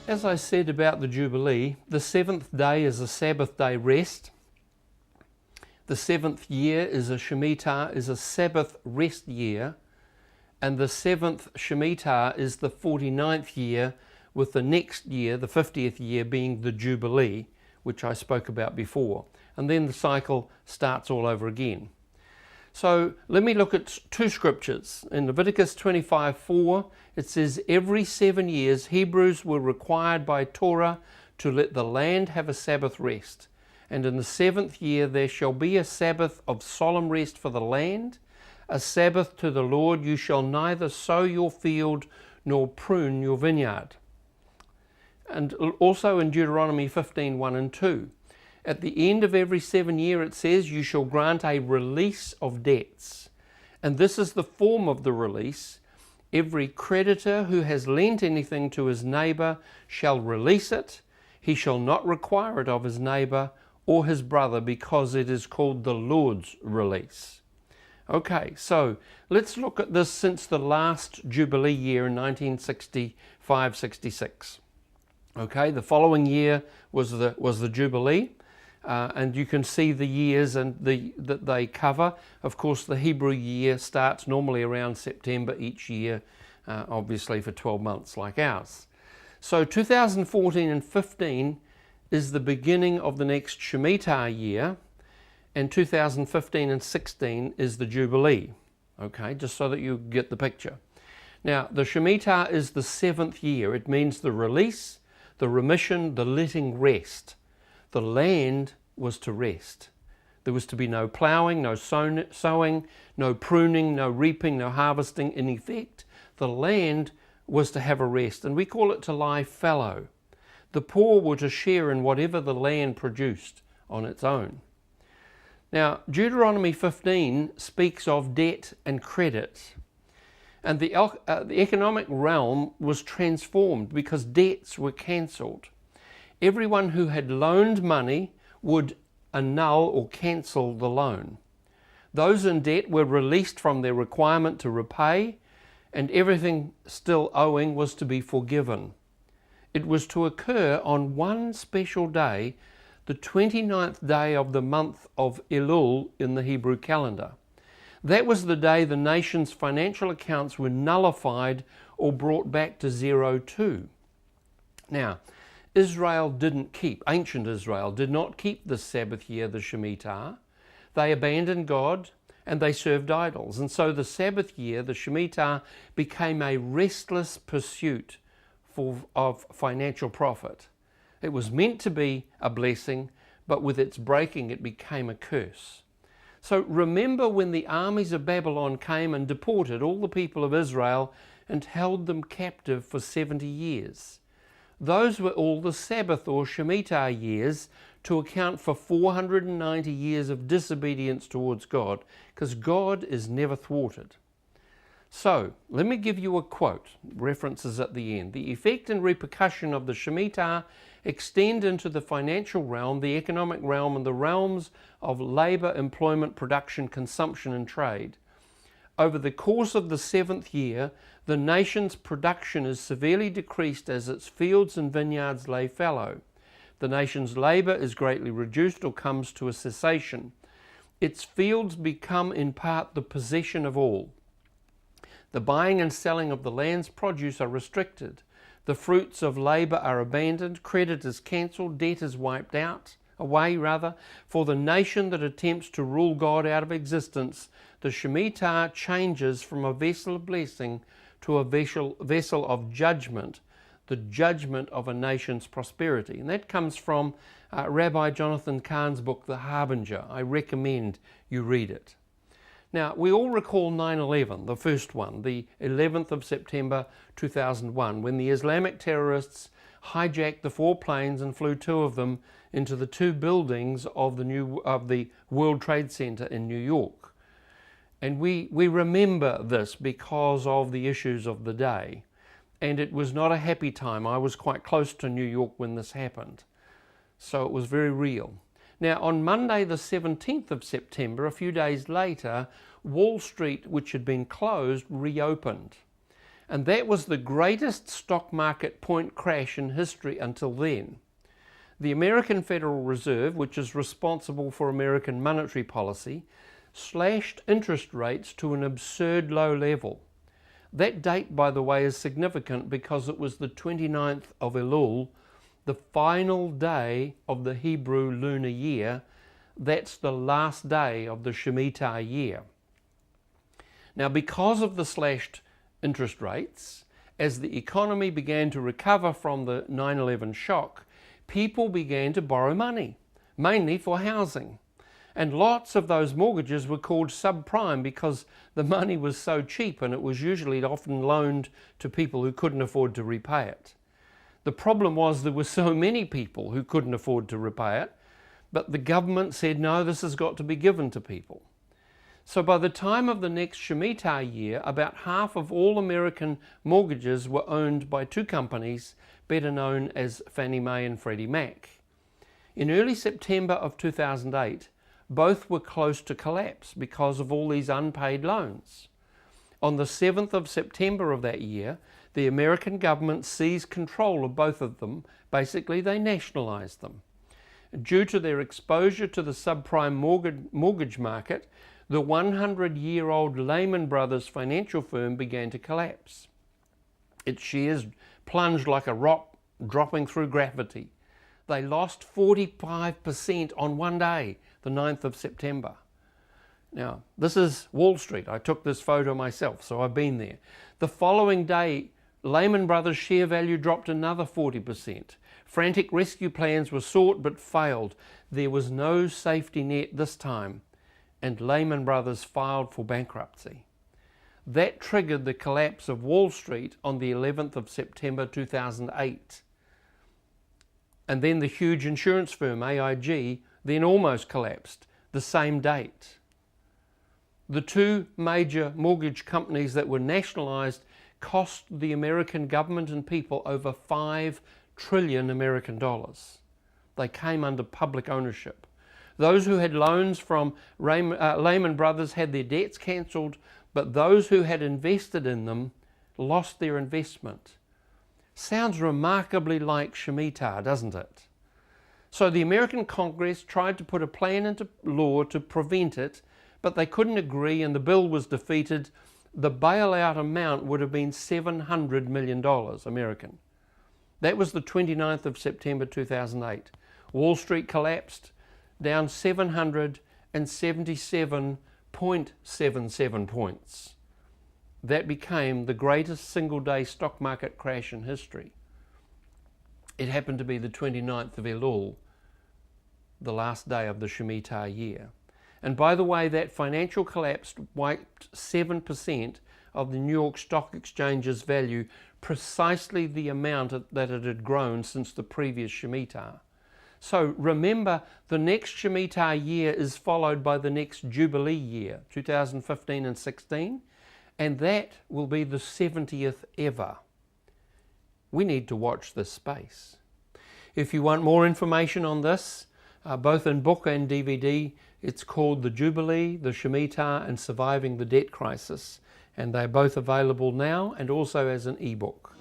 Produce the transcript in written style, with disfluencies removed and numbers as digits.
As I said about the Jubilee, the seventh day is a Sabbath day rest. The seventh year is a Shemitah, is a Sabbath rest year. And the seventh Shemitah is the 49th year, with the next year, the 50th year, being the Jubilee, which I spoke about before. And then the cycle starts all over again. So let me look at two scriptures. In Leviticus 25:4, it says, "Every 7 years Hebrews were required by Torah to let the land have a Sabbath rest. And in the 7th year there shall be a Sabbath of solemn rest for the land, a Sabbath to the Lord. You shall neither sow your field nor prune your vineyard." And also in Deuteronomy 15:1 and 2. At the end of every 7 year, it says, "You shall grant a release of debts." And this is the form of the release. Every creditor who has lent anything to his neighbor shall release it. He shall not require it of his neighbor or his brother, because it is called the Lord's release. Okay, so let's look at this since the last Jubilee year in 1965-66. Okay, the following year was the Jubilee. And you can see the years that they cover. Of course, the Hebrew year starts normally around September each year, obviously for 12 months like ours. So 2014 and 15 is the beginning of the next Shemitah year, and 2015 and 16 is the Jubilee. Okay, just so that you get the picture. Now, the Shemitah is the 7th year. It means the release, the remission, the letting rest. The land was to rest. There was to be no ploughing, no sowing, no pruning, no reaping, no harvesting. In effect, the land was to have a rest, and we call it to lie fallow. The poor were to share in whatever the land produced on its own. Now, Deuteronomy 15 speaks of debt and credit, and the economic realm was transformed because debts were cancelled. Everyone who had loaned money would annul or cancel the loan. Those in debt were released from their requirement to repay, and everything still owing was to be forgiven. It was to occur on one special day, the 29th day of the month of Elul in the Hebrew calendar. That was the day the nation's financial accounts were nullified or brought back to 0 too. Now, ancient Israel did not keep the Sabbath year, the Shemitah. They abandoned God and they served idols. And so the Sabbath year, the Shemitah, became a restless pursuit of financial profit. It was meant to be a blessing, but with its breaking, it became a curse. So remember when the armies of Babylon came and deported all the people of Israel and held them captive for 70 years. Those were all the Sabbath or Shemitah years to account for 490 years of disobedience towards God, because God is never thwarted. So, let me give you a quote, references at the end. "The effect and repercussion of the Shemitah extend into the financial realm, the economic realm, and the realms of labour, employment, production, consumption, and trade. Over the course of the 7th year, the nation's production is severely decreased as its fields and vineyards lay fallow. The nation's labour is greatly reduced or comes to a cessation. Its fields become in part the possession of all. The buying and selling of the land's produce are restricted. The fruits of labour are abandoned, credit is cancelled, debt is wiped away, for the nation that attempts to rule God out of existence. The Shemitah changes from a vessel of blessing to a vessel of judgment, the judgment of a nation's prosperity." And that comes from Rabbi Jonathan Kahn's book, The Harbinger. I recommend you read it. Now, we all recall 9/11, the first one, the 11th of September 2001, when the Islamic terrorists hijacked the 4 planes and flew 2 of them into the 2 buildings of the World Trade Center in New York. And we remember this because of the issues of the day. And it was not a happy time. I was quite close to New York when this happened. So it was very real. Now, on Monday, the 17th of September, a few days later, Wall Street, which had been closed, reopened. And that was the greatest stock market point crash in history until then. The American Federal Reserve, which is responsible for American monetary policy, slashed interest rates to an absurd low level. That date, by the way, is significant because it was the 29th of Elul, the final day of the Hebrew lunar year. That's the last day of the Shemitah year. Now, because of the slashed interest rates, as the economy began to recover from the 9/11 shock, people began to borrow money, mainly for housing. And lots of those mortgages were called subprime because the money was so cheap, and it was usually often loaned to people who couldn't afford to repay it. The problem was there were so many people who couldn't afford to repay it, but the government said, no, this has got to be given to people. So by the time of the next Shemitah year, about half of all American mortgages were owned by two companies, better known as Fannie Mae and Freddie Mac. In early September of 2008, both were close to collapse because of all these unpaid loans. On the 7th of September of that year, the American government seized control of both of them. Basically, they nationalized them. Due to their exposure to the subprime mortgage market, the 100-year-old Lehman Brothers financial firm began to collapse. Its shares plunged like a rock dropping through gravity. They lost 45% on one day, the 9th of September. Now, this is Wall Street. I took this photo myself, so I've been there. The following day, Lehman Brothers share value dropped another 40%. Frantic rescue plans were sought but failed. There was no safety net this time, and Lehman Brothers filed for bankruptcy. That triggered the collapse of Wall Street on the 11th of September 2008. And then the huge insurance firm AIG then almost collapsed the same date. The two major mortgage companies that were nationalized cost the American government and people over 5 trillion American dollars. They came under public ownership. Those who had loans from Lehman Brothers had their debts cancelled, but those who had invested in them lost their investment. Sounds remarkably like Shemitah, doesn't it? So the American Congress tried to put a plan into law to prevent it, but they couldn't agree and the bill was defeated. The bailout amount would have been $700 million American. That was the 29th of September 2008. Wall Street collapsed, down 777.77 points. That became the greatest single-day stock market crash in history. It happened to be the 29th of Elul, the last day of the Shemitah year. And by the way, that financial collapse wiped 7% of the New York Stock Exchange's value, precisely the amount that it had grown since the previous Shemitah. So remember, the next Shemitah year is followed by the next Jubilee year, 2015 and 16, and that will be the 70th ever. We need to watch this space. If you want more information on this, both in book and DVD, it's called The Jubilee, The Shemitah, and Surviving the Debt Crisis. And they're both available now and also as an ebook.